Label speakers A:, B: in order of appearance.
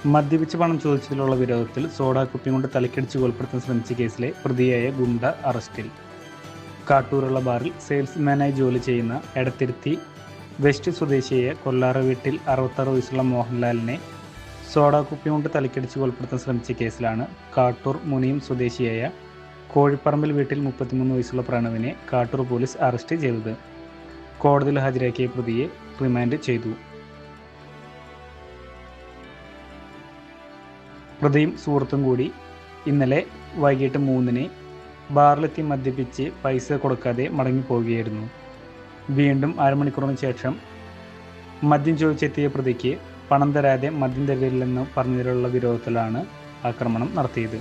A: മദ്യപിച്ച് പണം ചോദിച്ചതിലുള്ള വിരോധത്തിൽ സോഡാ കുപ്പി കൊണ്ട് തലക്കടിച്ച് കൊലപ്പെടുത്താൻ ശ്രമിച്ച കേസിലെ പ്രതിയായ ഗുണ്ട അറസ്റ്റിൽ. കാട്ടൂരുള്ള ബാറിൽ സെയിൽസ്മാനായി ജോലി ചെയ്യുന്ന എടത്തിരുത്തി വെസ്റ്റ് സ്വദേശിയായ കൊല്ലാറ വീട്ടിൽ 66 വയസ്സുള്ള മോഹൻലാലിനെ സോഡാ കുപ്പി കൊണ്ട് തലക്കടിച്ച് കൊലപ്പെടുത്താൻ ശ്രമിച്ച കേസിലാണ് കാട്ടൂർ മുനിയം സ്വദേശിയായ കോഴിപ്പറമ്പിൽ വീട്ടിൽ 33 വയസ്സുള്ള പ്രണവിനെ കാട്ടൂർ പോലീസ് അറസ്റ്റ് ചെയ്തത്. കോടതിയിൽ ഹാജരാക്കിയ പ്രതിയെ റിമാൻഡ് ചെയ്തു. പ്രതിയും സുഹൃത്തും കൂടി ഇന്നലെ വൈകിട്ട് 3-ന് ബാറിലെത്തി മദ്യപിച്ച് പൈസ കൊടുക്കാതെ മടങ്ങിപ്പോവുകയായിരുന്നു. വീണ്ടും അരമണിക്കൂറിന് ശേഷം മദ്യം ചോദിച്ചെത്തിയ പ്രതിക്ക് പണം തരാതെ മദ്യം തരില്ലെന്ന് പറഞ്ഞതിലുള്ള വിരോധത്തിലാണ് ആക്രമണം നടത്തിയത്.